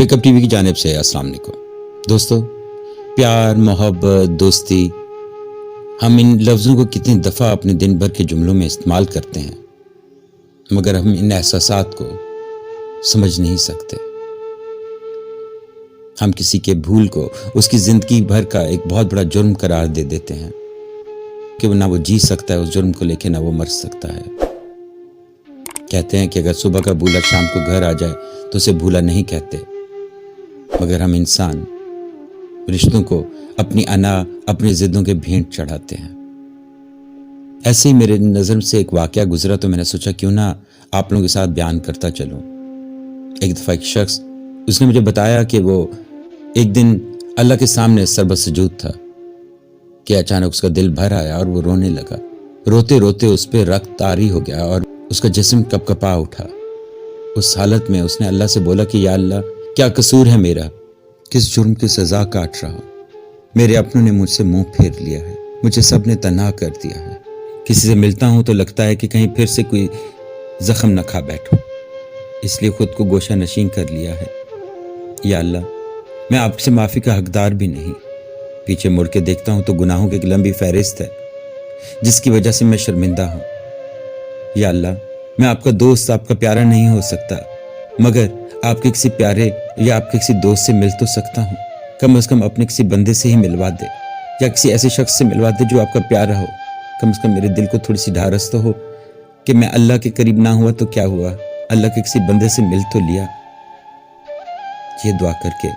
Wake up TV की जानिब से अस्सलाम वालेकुम दोस्तों। प्यार, मोहब्बत, दोस्ती, हम इन लफ्ज़ों को कितनी दफ़ा अपने दिन भर के जुमलों में इस्तेमाल करते हैं, मगर हम इन एहसासात को समझ नहीं सकते। हम किसी के भूल को उसकी ज़िंदगी भर का एक बहुत बड़ा जुर्म करार दे देते हैं कि ना वो जी सकता है उस जुर्म को लेके, ना वो मर सकता है। कहते हैं कि अगर सुबह का भूला शाम को घर आ जाए तो उसे भूला नहीं कहते, मगर हम इंसान रिश्तों को अपनी अना, अपनी ज़िद्दों के भेंट चढ़ाते हैं। ऐसे ही मेरे नज़र से एक वाक़या गुजरा तो मैंने सोचा क्यों ना आप लोगों के साथ बयान करता चलूं। एक दफ़ा एक शख्स, उसने मुझे बताया कि वो एक दिन अल्लाह के सामने सरबत सजूद था कि अचानक उसका दिल भर आया और वो रोने लगा। रोते रोते उस पर रक्त तारी हो गया और उसका जिस्म कपकपा उठा। उस हालत में उसने अल्लाह से बोला कि या अल्लाह, क्या कसूर है मेरा, किस जुर्म की सज़ा काट रहा हूँ। मेरे अपनों ने मुझसे मुंह फेर लिया है, मुझे सब ने तन्हा कर दिया है। किसी से मिलता हूँ तो लगता है कि कहीं फिर से कोई ज़ख्म न खा बैठूं, इसलिए खुद को गोशा नशीन कर लिया है। या अल्लाह, मैं आपसे माफ़ी का हकदार भी नहीं। पीछे मुड़ के देखता हूँ तो गुनाहों की एक लंबी फहरिस्त है जिसकी वजह से मैं शर्मिंदा हूँ। या अल्लाह, मैं आपका दोस्त, आपका प्यारा नहीं हो सकता, मगर आपके किसी प्यारे या आपके किसी दोस्त से मिल तो सकता हूँ। कम से कम अपने किसी बंदे से ही मिलवा दे, या किसी ऐसे शख्स से मिलवा दे जो आपका प्यारा हो। कम से कम मेरे दिल को थोड़ी सी ढारस तो हो कि मैं अल्लाह के करीब ना हुआ तो क्या हुआ, अल्लाह के किसी बंदे से मिल तो लिया। ये दुआ करके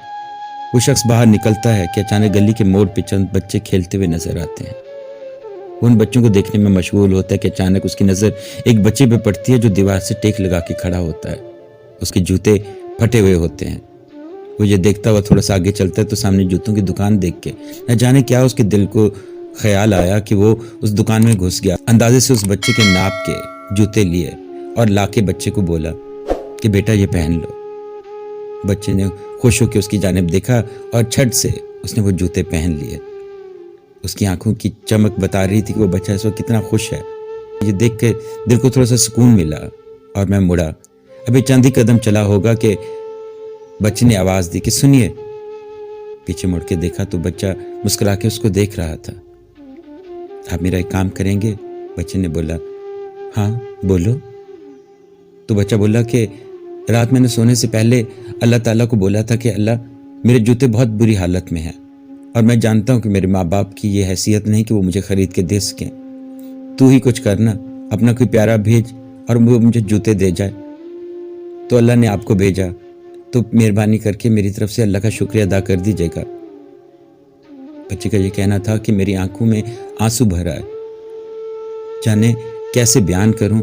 वो शख्स बाहर निकलता है कि अचानक गली के मोड़ पे चंद बच्चे खेलते हुए नजर आते हैं। वो उन बच्चों को देखने में मशगूल होता है कि अचानक उसकी नज़र एक बच्चे पे पड़ती है जो दीवार से टेक लगा के खड़ा होता है। उसके जूते फटे हुए होते हैं। वो ये देखता हुआ थोड़ा सा आगे चलता है तो सामने जूतों की दुकान देख के न जाने क्या उसके दिल को ख्याल आया कि वो उस दुकान में घुस गया। अंदाजे से उस बच्चे के नाप के जूते लिए और लाके बच्चे को बोला कि बेटा ये पहन लो। बच्चे ने खुश होकर उसकी जानिब देखा और झट से उसने वो जूते पहन लिए। उसकी आंखों की चमक बता रही थी कि वो बच्चा इस वक्त कितना खुश है। ये देख के दिल को थोड़ा सा सुकून मिला और मैं मुड़ा। अभी चंद ही कदम चला होगा कि बच्चे ने आवाज़ दी कि सुनिए। पीछे मुड़ के देखा तो बच्चा मुस्कुरा के उसको देख रहा था। आप मेरा एक काम करेंगे? बच्चे ने बोला। हाँ बोलो। तो बच्चा बोला कि रात मैंने सोने से पहले अल्लाह ताला को बोला था कि अल्लाह, मेरे जूते बहुत बुरी हालत में हैं और मैं जानता हूँ कि मेरे माँ बाप की ये हैसियत नहीं कि वो मुझे ख़रीद के दे सकें। तू ही कुछ करना, अपना कोई प्यारा भेज और वो मुझे जूते दे जाए। तो अल्लाह ने आपको भेजा, तो मेहरबानी करके मेरी तरफ से अल्लाह का शुक्रिया अदा कर दीजिएगा। बच्चे का ये कहना था कि मेरी आंखों में आंसू भरा है। जाने कैसे बयान करूं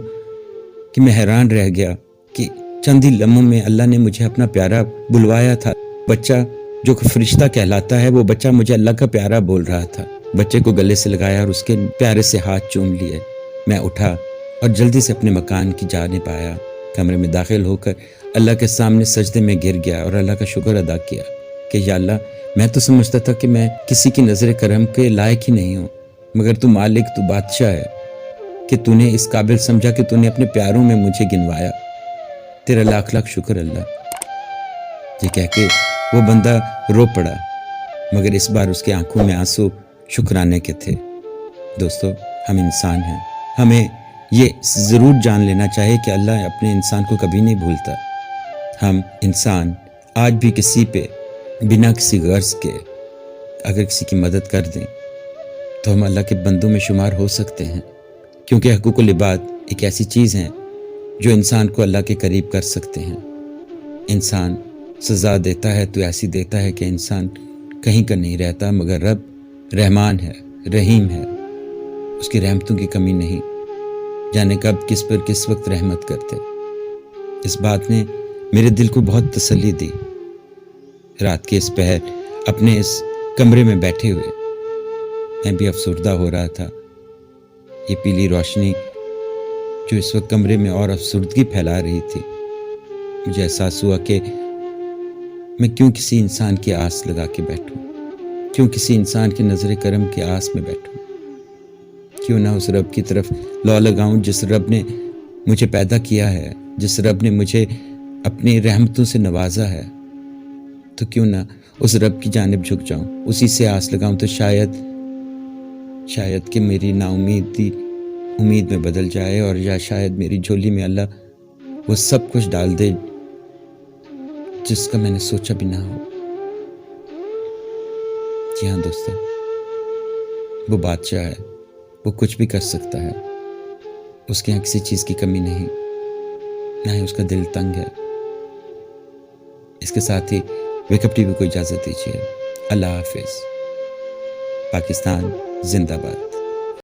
कि मैं हैरान रह गया कि चंद ही लम्हों में अल्लाह ने मुझे अपना प्यारा बुलवाया था। बच्चा जो फरिश्ता कहलाता है, वो बच्चा मुझे अल्लाह का प्यारा बोल रहा था। बच्चे को गले से लगाया और उसके प्यारे से हाथ चूम लिए। मैं उठा और जल्दी से अपने मकान की जानिब आया। कमरे में दाखिल होकर अल्लाह के सामने सजदे में गिर गया और अल्लाह का शुक्र अदा किया कि या अल्लाह, मैं तो समझता था कि मैं किसी की नज़र करम के लायक ही नहीं हूँ, मगर तू मालिक, तू बादशाह है कि तूने इस काबिल समझा कि तूने अपने प्यारों में मुझे गिनवाया। तेरा लाख लाख शुक्र अल्लाह। ये कह के वो बंदा रो पड़ा, मगर इस बार उसकी आंखों में आंसू शुक्राने के थे। दोस्तों, हम इंसान हैं। हमें ये ज़रूर जान लेना चाहिए कि अल्लाह अपने इंसान को कभी नहीं भूलता। हम इंसान आज भी किसी पे बिना किसी गर्ज के अगर किसी की मदद कर दें तो हम अल्लाह के बंदों में शुमार हो सकते हैं, क्योंकि हकूकुल इबाद एक ऐसी चीज़ है जो इंसान को अल्लाह के करीब कर सकते हैं। इंसान सज़ा देता है तो ऐसी देता है कि इंसान कहीं का नहीं रहता, मगर रब रहमान है, रहीम है, उसकी रहमतों की कमी नहीं। जाने कब किस पर किस वक्त रहमत करते। इस बात ने मेरे दिल को बहुत तसल्ली दी। रात के इस पहर अपने इस कमरे में बैठे हुए मैं भी अफसुर्दा हो रहा था। ये पीली रोशनी जो इस वक्त कमरे में और अफसुर्दगी फैला रही थी, मुझे एहसास हुआ कि मैं क्यों किसी इंसान की आस लगा के बैठूं, क्यों किसी इंसान की नज़र करम की आस में बैठूं, क्यों ना उस रब की तरफ लौ लगाऊं जिस रब ने मुझे पैदा किया है, जिस रब ने मुझे अपनी रहमतों से नवाजा है। تو کیوں نہ اس رب کی جانب جھک جاؤں، اسی سے آس لگاؤں، تو شاید کہ میری نا امیدی امید میں بدل جائے، اور یا شاید میری جھولی میں اللہ وہ سب کچھ ڈال دے جس کا میں نے سوچا بھی نہ ہو۔ جی ہاں دوستو، وہ بادشاہ ہے، وہ کچھ بھی کر سکتا ہے، اس کے یہاں کسی چیز کی کمی نہیں، نہ ہی اس کا دل تنگ ہے۔ اس کے ساتھ ہی ویک اپ ٹی وی کو اجازت دیجیے۔ اللہ حافظ۔ پاکستان زندہ باد۔